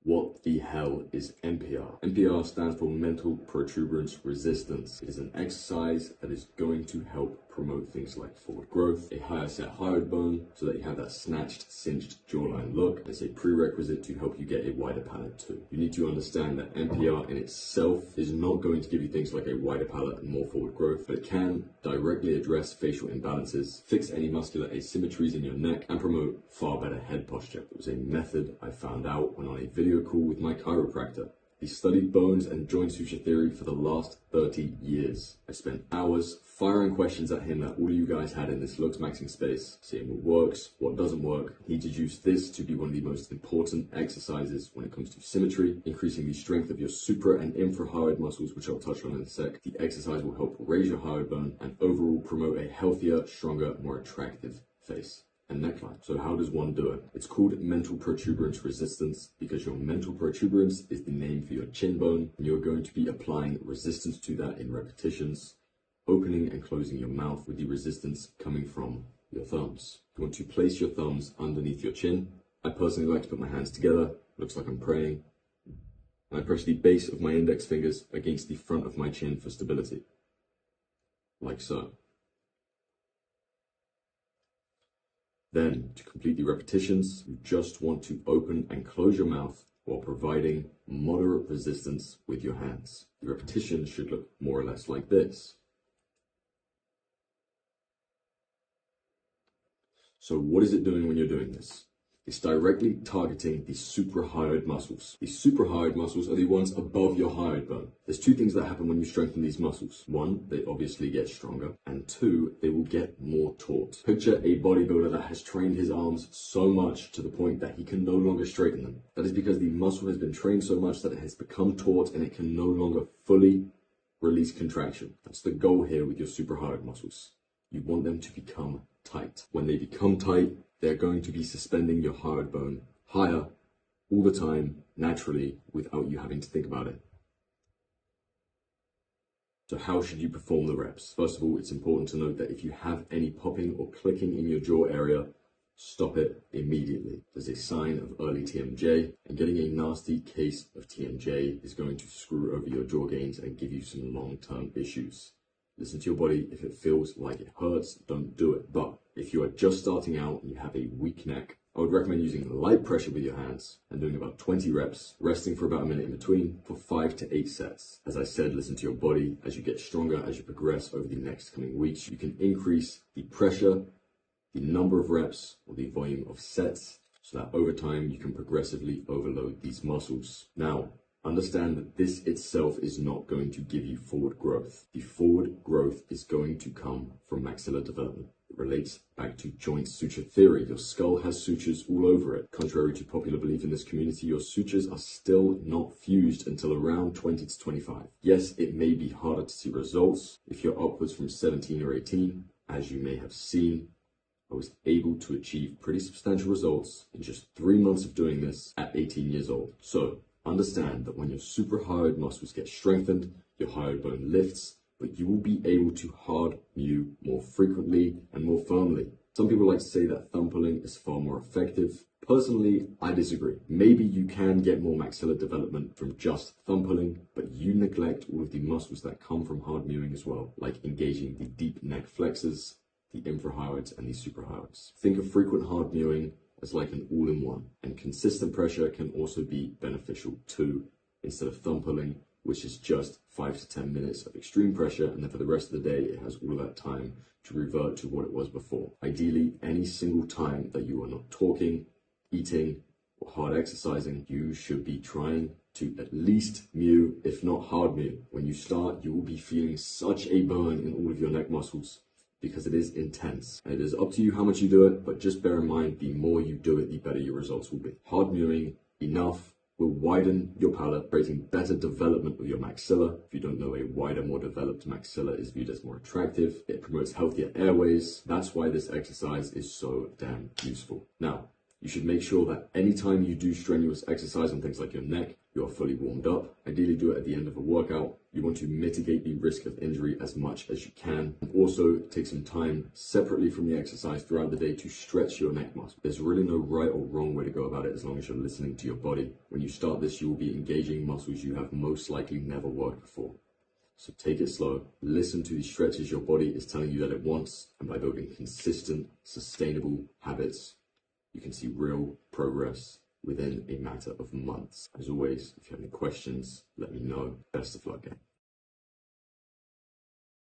What the hell is MPR? MPR stands for mental protuberance resistance. It is an exercise that is going to help promote things like forward growth, a higher set hyoid bone so that you have that snatched, cinched jawline look. It's a prerequisite to help you get a wider palate too. You need to understand that MPR in itself is not going to give you things like a wider palate and more forward growth, but it can directly address facial imbalances, fix any muscular asymmetries in your neck, and promote far better head posture. It was a method I found out when on a video call with my chiropractor. He studied bones and joint suture theory for the last 30 years. I spent hours firing questions at him that all of you guys had in this looks maxing space, seeing what works, what doesn't work. He deduced this to be one of the most important exercises when it comes to symmetry, increasing the strength of your supra and infrahyoid muscles, which I'll touch on in a sec. The exercise will help raise your hyoid bone and overall promote a healthier, stronger, more attractive face and neckline. So how does one do it? It's called mental protuberance resistance because your mental protuberance is the name for your chin bone, and you're going to be applying resistance to that in repetitions, opening and closing your mouth with the resistance coming from your thumbs. You want to place your thumbs underneath your chin. I personally like to put my hands together, looks like I'm praying, and I press the base of my index fingers against the front of my chin for stability, like so. Then, to complete the repetitions, you just want to open and close your mouth while providing moderate resistance with your hands. The repetitions should look more or less like this. So what is it doing when you're doing this? It's directly targeting the suprahyoid muscles. The suprahyoid muscles are the ones above your hyoid bone. There's two things that happen when you strengthen these muscles. One, they obviously get stronger, and two, they will get more taut. Picture a bodybuilder that has trained his arms so much to the point that he can no longer straighten them. That is because the muscle has been trained so much that it has become taut and it can no longer fully release contraction. That's the goal here with your suprahyoid muscles. You want them to become tight. When they become tight, they're going to be suspending your hyoid bone higher all the time, naturally, without you having to think about it. So how should you perform the reps? First of all, it's important to note that if you have any popping or clicking in your jaw area, stop it immediately. There's a sign of early TMJ, and getting a nasty case of TMJ is going to screw over your jaw gains and give you some long-term issues. Listen to your body. If it feels like it hurts, don't do it. But if you are just starting out and you have a weak neck, I would recommend using light pressure with your hands and doing about 20 reps, resting for about a minute in between for 5 to 8 sets. As I said, listen to your body. As you get stronger, as you progress over the next coming weeks, you can increase the pressure, the number of reps, or the volume of sets, so that over time you can progressively overload these muscles. Now, understand that this itself is not going to give you forward growth. The forward growth is going to come from maxillar development. It relates back to joint suture theory. Your skull has sutures all over it. Contrary to popular belief in this community, your sutures are still not fused until around 20 to 25. Yes, it may be harder to see results if you're upwards from 17 or 18. As you may have seen, I was able to achieve pretty substantial results in just 3 months of doing this at 18 years old. So, understand that when your suprahyoid muscles get strengthened, your hyoid bone lifts, but you will be able to hard mew more frequently and more firmly. Some people like to say that thumb pulling is far more effective. Personally, I disagree. Maybe you can get more maxillar development from just thumb pulling, but you neglect all of the muscles that come from hard mewing as well, like engaging the deep neck flexors, the infrahyoids, and the suprahyoids. Think of frequent hard mewing as like an all-in-one, and consistent pressure can also be beneficial too, instead of thumb pulling, which is just 5 to 10 minutes of extreme pressure, and then for the rest of the day it has all of that time to revert to what it was before. Ideally, any single time that you are not talking, eating, or hard exercising, you should be trying to at least mew, if not hard mew. When you start, you will be feeling such a burn in all of your neck muscles, because it is intense. And it is up to you how much you do it, but just bear in mind, the more you do it, the better your results will be. Hard mewing enough will widen your palate, creating better development of your maxilla. If you don't know, a wider, more developed maxilla is viewed as more attractive. It promotes healthier airways. That's why this exercise is so damn useful. Now, you should make sure that anytime you do strenuous exercise on things like your neck, you are fully warmed up. Ideally do it at the end of a workout. You want to mitigate the risk of injury as much as you can. And also take some time separately from the exercise throughout the day to stretch your neck muscle. There's really no right or wrong way to go about it as long as you're listening to your body. When you start this, you will be engaging muscles you have most likely never worked before. So take it slow, listen to the stretches your body is telling you that it wants, and by building consistent, sustainable habits, you can see real progress within a matter of months. As always, if you have any questions, let me know. Best of luck, gang.